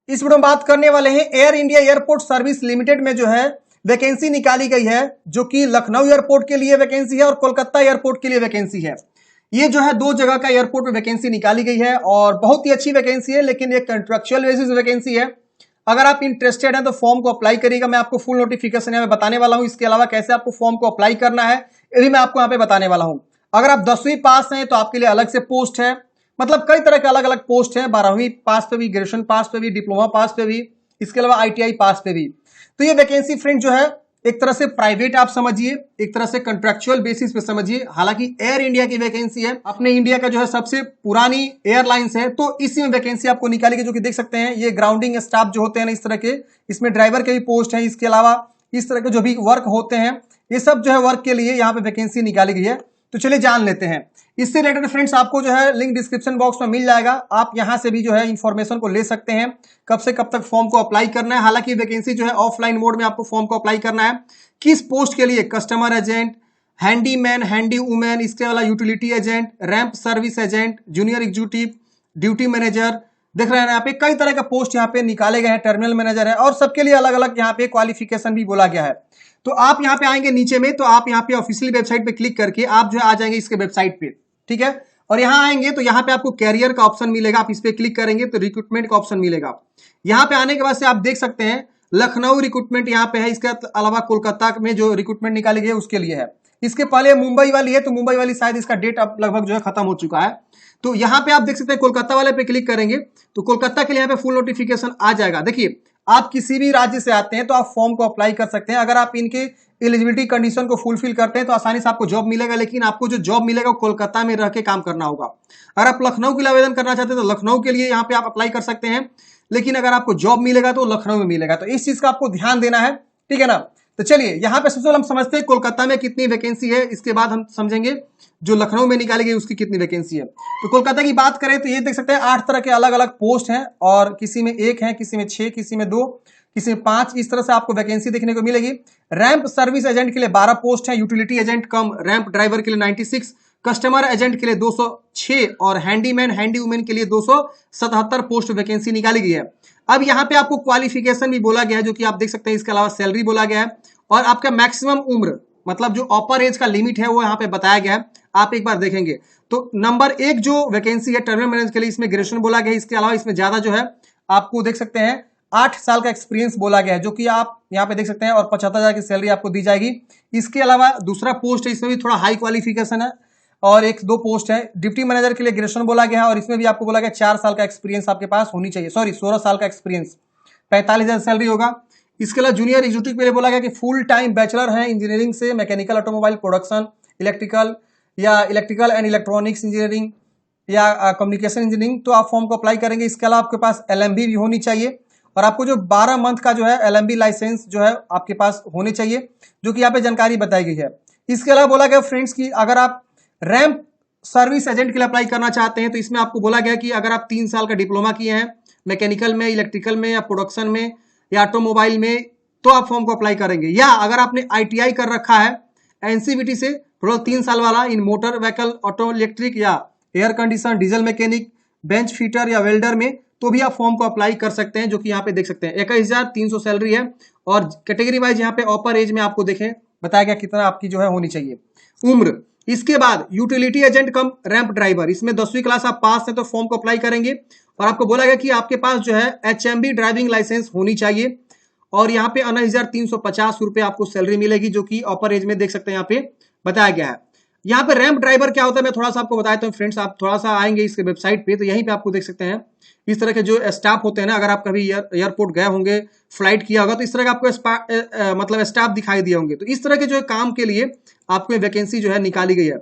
इस वीडियो में बात करने वाले हैं air India airport service limited में जो है वैकेंसी निकाली गई है, जो कि लखनऊ एयरपोर्ट के लिए वैकेंसी है और कोलकाता एयरपोर्ट के लिए वैकेंसी है। ये जो है दो जगह का एयरपोर्ट में वैकेंसी निकाली गई है और बहुत ही अच्छी वैकेंसी है, लेकिन एक कंट्रेक्चुअल बेसिस वैकेंसी है। अगर आप इंटरेस्टेड हैं तो फॉर्म को अप्लाई करिएगा। मैं आपको फुल नोटिफिकेशन यहाँ पे बताने वाला हूँ। इसके अलावा कैसे आपको फॉर्म को अप्लाई करना है ये भी मैं आपको यहाँ पे बताने वाला हूँ। अगर आप 10वीं पास हैं तो आपके लिए अलग से पोस्ट है, मतलब कई तरह के अलग अलग पोस्ट है, 12वीं पास पे भी, ग्रेजुएशन पास पे भी, डिप्लोमा पास पे भी, इसके अलावा ITI पास पे भी। तो ये वैकेंसी फ्रेंड जो है एक तरह से प्राइवेट आप समझिए, एक तरह से कंट्रेक्चुअल बेसिस पे समझिए। हालांकि एयर इंडिया की वैकेंसी है, अपने इंडिया का जो है सबसे पुरानी एयरलाइंस है, तो इसी में वैकेंसी आपको निकालेगी। जो कि देख सकते हैं ये ग्राउंडिंग स्टाफ जो होते हैं ना इस तरह के, इसमें ड्राइवर के भी पोस्ट है। इसके अलावा इस तरह के जो भी वर्क होते हैं ये सब जो है वर्क के लिए यहाँ पे वैकेंसी निकाली गई है। तो चलिए जान लेते हैं। इससे रिलेटेड फ्रेंड्स आपको जो है लिंक डिस्क्रिप्शन बॉक्स में मिल जाएगा, आप यहां से भी जो है इंफॉर्मेशन को ले सकते हैं कब से कब तक फॉर्म को अप्लाई करना है। हालांकि वैकेंसी जो है ऑफलाइन मोड में आपको फॉर्म को अप्लाई करना है। किस पोस्ट के लिए? Customer agent, handyman, handy women, इसके अलावा utility agent, ramp service agent, junior executive, duty manager. देख रहे हैं यहाँ पे कई तरह का पोस्ट यहाँ पे निकाले गए हैं। टर्मिनल मैनेजर है और सबके लिए अलग अलग यहाँ पे क्वालिफिकेशन भी बोला गया है। तो आप यहाँ पे आएंगे नीचे में, तो आप यहाँ पे ऑफिशियल वेबसाइट पे क्लिक करके आप जो है आ जाएंगे इसके वेबसाइट पे, ठीक है। और यहाँ आएंगे तो यहाँ पे आपको कैरियर का ऑप्शन मिलेगा, आप इस पे क्लिक करेंगे तो रिक्रूटमेंट का ऑप्शन मिलेगा। यहाँ पे आने के बाद से आप देख सकते हैं लखनऊ रिक्रूटमेंट यहाँ पे है। इसके अलावा कोलकाता में जो रिक्रूटमेंट निकाली गई है उसके लिए है। इसके पहले मुंबई वाली है, तो मुंबई वाली शायद इसका डेट अब लगभग जो है खत्म हो चुका है। तो यहाँ पे आप देख सकते हैं कोलकाता वाले पे क्लिक करेंगे तो कोलकाता के लिए यहाँ पे फुल नोटिफिकेशन आ जाएगा। देखिए आप किसी भी राज्य से आते हैं तो आप फॉर्म को अप्लाई कर सकते हैं। अगर आप इनके एलिजिबिलिटी कंडीशन को फुलफिल करते हैं तो आसानी से आपको जॉब मिलेगा, लेकिन आपको जो जॉब मिलेगा वो कोलकाता में रह के काम करना होगा। अगर आप लखनऊ के लिए आवेदन करना चाहते हैं तो लखनऊ के लिए यहाँ पे आप अप्लाई कर सकते हैं, लेकिन अगर आपको जॉब मिलेगा तो लखनऊ में मिलेगा। तो इस चीज का आपको ध्यान देना है, ठीक है ना। तो चलिए यहाँ पे सबसे पहले हम समझते हैं कोलकाता में कितनी वैकेंसी है, इसके बाद हम समझेंगे जो लखनऊ में निकाली गई उसकी कितनी वैकेंसी है। तो कोलकाता की बात करें तो ये देख सकते हैं 8 तरह के अलग अलग पोस्ट हैं, और किसी में 1 है, किसी में 6, किसी में 2, किसी में 5, इस तरह से आपको वैकेंसी देखने को मिलेगी। रैंप सर्विस एजेंट के लिए 12 पोस्ट है, यूटिलिटी एजेंट कम रैंप ड्राइवर के लिए 96, कस्टमर एजेंट के लिए 206 और हैंडीमैन हैंडी वुमेन के लिए 277 पोस्ट वैकेंसी निकाली गई है। अब यहाँ पे आपको क्वालिफिकेशन भी बोला गया है, जो कि आप देख सकते हैं। इसके अलावा सैलरी बोला गया है और आपका मैक्सिमम उम्र, मतलब जो अपर एज का लिमिट है वो यहाँ पे बताया गया है। आप एक बार देखेंगे तो नंबर 1 जो वैकेंसी है टर्मिनल मैनेजर के लिए, इसमें ग्रेजुएशन बोला गया है। इसके अलावा इसमें ज्यादा जो है आपको देख सकते हैं 8 साल का एक्सपीरियंस बोला गया है, जो कि आप यहाँ पे देख सकते हैं, और 75,000 की सैलरी आपको दी जाएगी। इसके अलावा दूसरा पोस्ट है, इसमें भी थोड़ा हाई क्वालिफिकेशन है, और 1-2 पोस्ट है। डिप्टी मैनेजर के लिए ग्रेजुएशन बोला गया है और इसमें भी आपको बोला गया 4 साल का एक्सपीरियंस आपके पास होनी चाहिए, सॉरी 16 साल का एक्सपीरियंस, 45,000 सैलरी होगा। इसके अलावा जूनियर एग्जीक्यूटिव के लिए बोला गया कि फुल टाइम बैचलर है इंजीनियरिंग से, मैकेनिकल, ऑटोमोबाइल, प्रोडक्शन, इलेक्ट्रिकल या इलेक्ट्रिकल एंड इलेक्ट्रॉनिक्स इंजीनियरिंग या कम्युनिकेशन इंजीनियरिंग, तो आप फॉर्म को अप्लाई करेंगे। इसके अलावा आपके पास LMB भी होनी चाहिए, और आपको जो 12 मंथ का जो है LMB लाइसेंस जो है आपके पास होने चाहिए, जो कि यहाँ पे जानकारी बताई गई है। इसके अलावा बोला गया फ्रेंड्स की अगर आप रैंप सर्विस एजेंट के लिए अप्लाई करना चाहते हैं तो इसमें आपको बोला गया कि अगर आप 3 साल का डिप्लोमा किए हैं मैकेनिकल में, इलेक्ट्रिकल में या प्रोडक्शन में या ऑटोमोबाइल में, तो आप फॉर्म को अप्लाई करेंगे। या अगर आपने ITI कर रखा है NCVT से टोटल 3 साल वाला इन मोटर व्हीकल, ऑटो इलेक्ट्रिक या air condition, diesel mechanic, bench fitter या वेल्डर में, तो भी आप फॉर्म को अप्लाई कर सकते हैं, जो कि यहाँ पे देख सकते हैं 21,300 सैलरी है। और कैटेगरी वाइज यहाँ पे अपर एज में आपको देखें बताया गया कितना आपकी जो है होनी चाहिए उम्र। इसके बाद यूटिलिटी एजेंट कम रैंप ड्राइवर, इसमें 10वीं क्लास आप पास है तो फॉर्म को अप्लाई करेंगे। और आपको बोला गया कि आपके पास जो है HMB ड्राइविंग लाइसेंस होनी चाहिए, और यहाँ पे 19,350 रुपए आपको सैलरी मिलेगी, जो कि अपर एज में देख सकते हैं यहाँ पे बताया गया है। यहाँ पे रैंप ड्राइवर क्या होता है मैं थोड़ा सा आपको बताता हूँ फ्रेंड्स। आप थोड़ा सा आएंगे इसके वेबसाइट पे तो यहीं पे आपको देख सकते हैं इस तरह के जो स्टाफ होते हैं ना। अगर आप कभी एयरपोर्ट गए होंगे, फ्लाइट किया होगा, तो इस तरह का आपको मतलब स्टाफ दिखाई दिए होंगे। तो इस तरह के जो काम के लिए आपको वैकेंसी जो है निकाली गई है,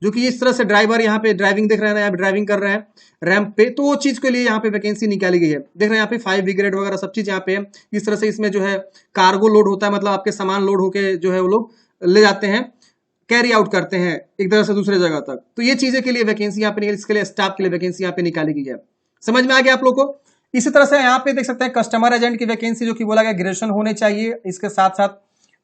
जो कि इस तरह से ड्राइवर यहाँ पे ड्राइविंग देख रहे हैं, यहाँ पे ड्राइविंग कर रहे हैं रैंप पे, तो वो चीज के लिए यहाँ पे वैकेंसी निकाली गई है। देख रहे हैं यहाँ पे 5 ग्रेड वगैरह सब चीज यहाँ पे है। इस तरह से इसमें जो है कार्गो लोड होता है, मतलब आपके सामान लोड होके जो है वो लोग ले जाते हैं, कैरी आउट करते हैं एक जगह से दूसरे जगह तक। तो ये चीजें के लिए वैकेंसी यहाँ पे, इसके लिए स्टाफ के लिए वैकेंसी यहाँ पे निकाली गई है। समझ में आ गया आप लोग को। इसी तरह से यहाँ पे देख सकते हैं कस्टमर एजेंट की वैकेंसी, जो कि बोला गया ग्रेजुएशन होने चाहिए। इसके साथ साथ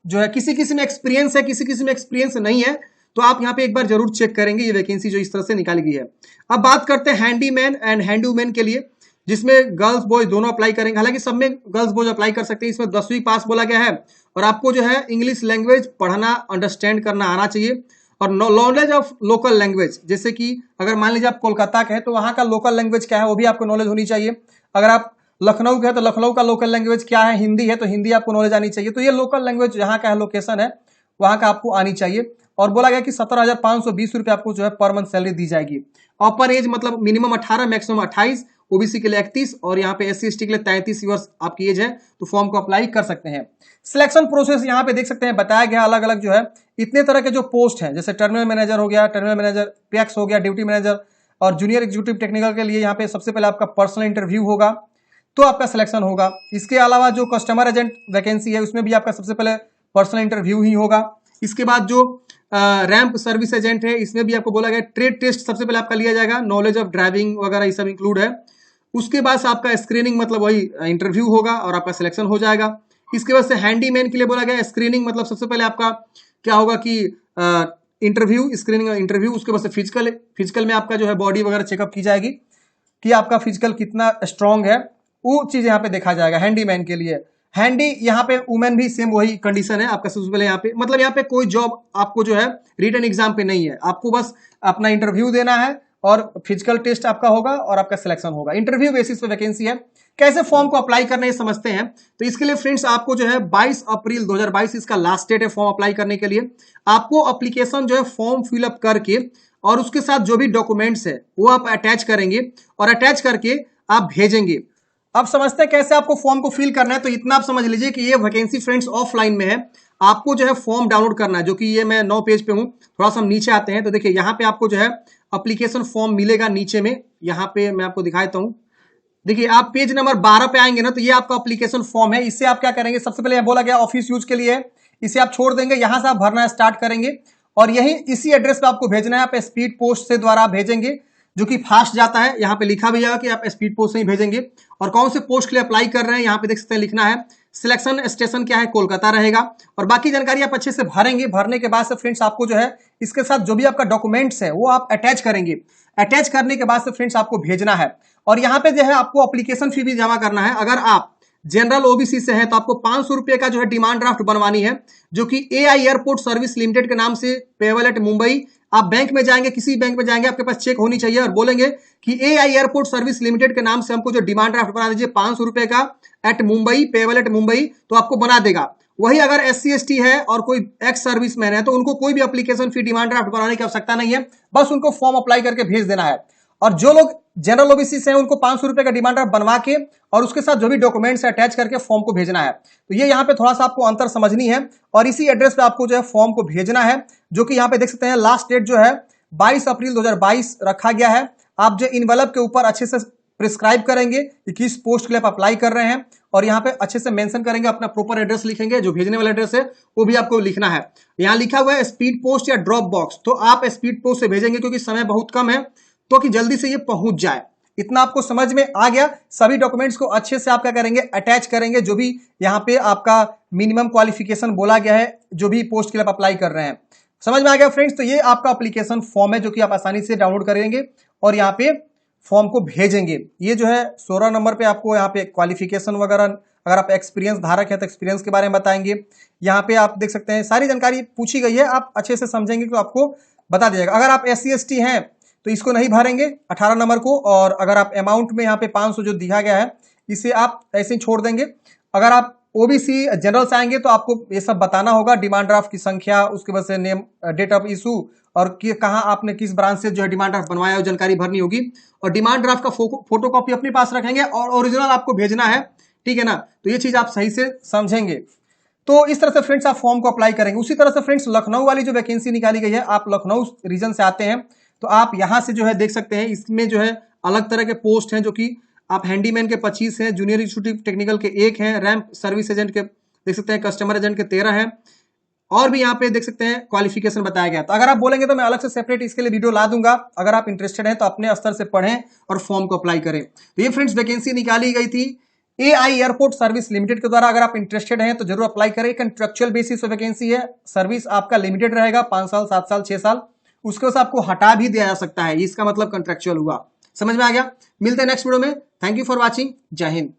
जो है किसी किसी में एक्सपीरियंस है, किसी किसी में एक्सपीरियंस नहीं है, तो आप यहाँ पे एक बार जरूर चेक करेंगे ये वैकेंसी जो इस तरह से निकाली गई है। अब बात करते हैं हैंडीमैन एंड हैंडी वुमेन के लिए। जिसमें गर्ल्स बॉयज दोनों अप्लाई करेंगे। हालांकि सब में गर्ल्स बॉयज अप्लाई कर सकते हैं। इसमें 10वीं पास बोला गया है और आपको जो है इंग्लिश लैंग्वेज पढ़ना अंडरस्टैंड करना आना चाहिए और नॉलेज ऑफ लोकल लैंग्वेज, जैसे कि अगर मान लीजिए आप कोलकाता के हैं तो वहां का लोकल लैंग्वेज क्या है वो भी आपको नॉलेज होनी चाहिए। अगर आप लखनऊ के हैं तो लखनऊ का लोकल लैंग्वेज क्या है, हिंदी है तो हिंदी आपको नॉलेज आनी चाहिए। तो ये लोकल लैंग्वेज जहाँ का है, लोकेशन है, वहां का आपको आनी चाहिए। और बोला गया कि 17,520 रुपये आपको जो है पर मंथ सैलरी दी जाएगी। अपर एज मतलब मिनिमम 18, मैक्सिमम 28, ओबीसी के लिए 31 और यहाँ पे SC ST के लिए 33 वर्ष आपकी एज है तो फॉर्म को अप्लाई कर सकते हैं। सिलेक्शन प्रोसेस यहाँ पे देख सकते हैं बताया गया, अलग अलग जो है इतने तरह के जो पोस्ट हैं, जैसे टर्मिनल मैनेजर हो गया, टर्मिनल मैनेजर पैक्स हो गया, ड्यूटी मैनेजर और जूनियर एग्जीक्यूटिव टेक्निकल के लिए यहाँ पे सबसे पहले आपका पर्सनल इंटरव्यू होगा तो आपका सिलेक्शन होगा। इसके अलावा जो कस्टमर एजेंट वैकेंसी है उसमें भी आपका सबसे पहले पर्सनल इंटरव्यू ही होगा। इसके बाद जो रैंप सर्विस एजेंट है इसमें भी आपको बोला गया ट्रेड टेस्ट सबसे पहले आपका लिया जाएगा, नॉलेज ऑफ ड्राइविंग वगैरह ये सब इंक्लूड है। उसके बाद आपका स्क्रीनिंग मतलब वही इंटरव्यू होगा और आपका सिलेक्शन हो जाएगा। इसके बाद से हैंडीमैन के लिए बोला गया स्क्रीनिंग मतलब सबसे पहले आपका क्या होगा कि इंटरव्यू, स्क्रीनिंग इंटरव्यू, उसके बाद से फिजिकल में आपका जो है बॉडी वगैरह चेकअप की जाएगी कि आपका फिजिकल कितना स्ट्रांग है, वो चीज यहाँ पे देखा जाएगा हैंडीमैन के लिए। हैंडी यहाँ पे वुमेन भी सेम वही कंडीशन है आपका सबसे पहले यहाँ पे, मतलब यहाँ पे कोई जॉब आपको जो है रिटन एग्जाम पे नहीं है, आपको बस अपना इंटरव्यू देना है और फिजिकल टेस्ट आपका होगा और आपका सिलेक्शन होगा। इंटरव्यू बेसिस पे वैकेंसी है। कैसे फॉर्म को अप्लाई करना है समझते हैं। तो इसके लिए फ्रेंड्स आपको जो है 22 अप्रैल 2022 इसका लास्ट डेट है फॉर्म अप्लाई करने के लिए। आपको एप्लीकेशन जो है फॉर्म फिलअप करके और उसके साथ जो भी डॉक्यूमेंट्स है वो आप अटैच करेंगे और अटैच करके आप भेजेंगे। अब समझते हैं कैसे आपको फॉर्म को फिल करना है। तो इतना आप समझ लीजिए कि ये वैकेंसी फ्रेंड्स ऑफलाइन में है। आपको जो है फॉर्म डाउनलोड करना है, जो कि ये मैं 9 पेज पे हूँ। थोड़ा सा हम नीचे आते हैं तो देखिए यहाँ पे आपको जो है एप्लीकेशन फॉर्म मिलेगा नीचे में। यहाँ पे मैं आपको दिखाता हूँ, देखिए आप पेज नंबर 12 पे आएंगे ना तो ये आपका एप्लीकेशन फॉर्म है। इससे आप क्या करेंगे, सबसे पहले बोला गया ऑफिस यूज के लिए, इसे आप छोड़ देंगे, यहां से आप भरना स्टार्ट करेंगे और यही इसी एड्रेस पे आपको भेजना है। आप स्पीड पोस्ट से द्वारा भेजेंगे जो कि फास्ट जाता है। यहाँ पे लिखा भी जाएगा कि आप स्पीड पोस्ट से ही भेजेंगे। और कौन से पोस्ट के लिए अप्लाई कर रहे हैं यहाँ पे देख सकते हैं लिखना है। सिलेक्शन स्टेशन क्या है, कोलकाता रहेगा और बाकी जानकारी आप अच्छे से भरेंगे। भरने के बाद से फ्रेंड्स आपको जो है इसके साथ जो भी आपका डॉक्यूमेंट्स है वो आप अटैच करेंगे। अटैच करने के बाद से फ्रेंड्स आपको भेजना है और यहाँ पे जो है आपको एप्लीकेशन फी भी जमा करना है। अगर आप जनरल ओबीसी से है तो आपको 500 रुपए का जो है डिमांड ड्राफ्ट बनवानी है, जो कि AI एयरपोर्ट सर्विस लिमिटेड के नाम से पेबल एट मुंबई। आप बैंक में जाएंगे, किसी बैंक में जाएंगे, आपके पास चेक होनी चाहिए और बोलेंगे कि AI एयरपोर्ट सर्विस लिमिटेड के नाम से हमको जो डिमांड ड्राफ्ट बना दीजिए 500 रुपए का at Mumbai, payable at Mumbai, तो आपको बना देगा। वही अगर SC ST है और कोई एक्स सर्विस मैन है तो उनको कोई भी एप्लीकेशन फी डिमांड ड्राफ्ट बनाने की आवश्यकता नहीं है, बस उनको फॉर्म अप्लाई करके भेज देना है। और जो लोग जनरल ओबीसी से हैं उनको 500 रुपए का डिमांड ड्राफ्ट बनवा के और उसके साथ जो भी डॉक्यूमेंट्स अटैच करके फॉर्म को भेजना है। तो ये यहाँ पे थोड़ा सा आपको अंतर समझनी है और इसी एड्रेस पे आपको जो है फॉर्म को भेजना है, जो कि यहाँ पे देख सकते हैं लास्ट डेट जो है 22 अप्रैल 2022 रखा गया है। आप जो इनवेलप के ऊपर अच्छे से प्रिस्क्राइब करेंगे कि किस पोस्ट के लिए आप अप्लाई कर रहे हैं और यहाँ पे अच्छे से मेंशन करेंगे, अपना प्रॉपर एड्रेस लिखेंगे, जो भेजने वाला एड्रेस है वो भी आपको लिखना है। यहाँ लिखा हुआ है स्पीड पोस्ट या ड्रॉप बॉक्स, तो आप स्पीड पोस्ट से भेजेंगे क्योंकि समय बहुत कम है तो कि जल्दी से ये पहुंच जाए। इतना आपको समझ में आ गया। सभी डॉक्यूमेंट्स को अच्छे से आप क्या करेंगे, अटैच करेंगे। जो भी यहाँ पे आपका मिनिमम क्वालिफिकेशन बोला गया है जो भी पोस्ट के लिए आप अप्लाई कर रहे हैं, समझ में आ गया फ्रेंड्स। तो ये आपका एप्लीकेशन फॉर्म है जो कि आप आसानी से डाउनलोड करेंगे और यहाँ पे फॉर्म को भेजेंगे। ये जो है 16 नंबर पे आपको यहाँ पे क्वालिफिकेशन वगैरह, अगर आप एक्सपीरियंस धारक है तो एक्सपीरियंस के बारे में बताएंगे। यहाँ पे आप देख सकते हैं सारी जानकारी पूछी गई है, आप अच्छे से समझेंगे तो आपको बता दिया जाएगा। अगर आप SC ST हैं तो इसको नहीं भरेंगे 18 नंबर को, और अगर आप अमाउंट में यहाँ पे 500 जो दिया गया है इसे आप ऐसे ही छोड़ देंगे। अगर आप ओबीसी जनरल से आएंगे तो आपको ये सब बताना होगा, डिमांड ड्राफ्ट की संख्या, उसके बाद से नेम, डेट ऑफ इशू और कहाँ आपने किस ब्रांच से जो है डिमांड ड्राफ्ट बनवाया, जानकारी भरनी होगी। और डिमांड ड्राफ्ट का फोटोकॉपी अपने पास रखेंगे और ओरिजिनल आपको भेजना है, ठीक है ना। तो ये चीज आप सही से समझेंगे। तो इस तरह से फ्रेंड्स आप फॉर्म को अप्लाई करेंगे। उसी तरह से फ्रेंड्स लखनऊ वाली जो वैकेंसी निकाली गई है, आप लखनऊ रीजन से आते हैं तो आप यहां से जो है देख सकते हैं, इसमें जो है अलग तरह के पोस्ट हैं, जो कि आप हैंडीमैन के 25 हैं, जूनियर एग्जीक्यूटिव टेक्निकल के 1 हैं, रैंप सर्विस एजेंट के देख सकते हैं, कस्टमर एजेंट के 13 हैं और भी यहाँ पे देख सकते हैं क्वालिफिकेशन बताया गया। तो अगर आप बोलेंगे तो मैं अलग से सेपरेट इसके लिए वीडियो ला दूंगा। अगर आप इंटरेस्टेड हैं तो अपने स्तर से पढ़ें और फॉर्म को अप्लाई करें। तो ये फ्रेंड्स वैकेंसी निकाली गई थी AI एयरपोर्ट सर्विस लिमिटेड के द्वारा। अगर आप इंटरेस्टेड हैं तो जरूर अप्लाई करें। कंट्रेक्चुअल बेसिस पे वैकेंसी है, सर्विस आपका लिमिटेड रहेगा 5 साल, 7 साल, 6 साल, उसके बाद आपको हटा भी दिया जा सकता है, इसका मतलब कंट्रेक्चुअल हुआ, समझ में आ गया? मिलते हैं नेक्स्ट वीडियो में। Thank you for watching. जय हिंद।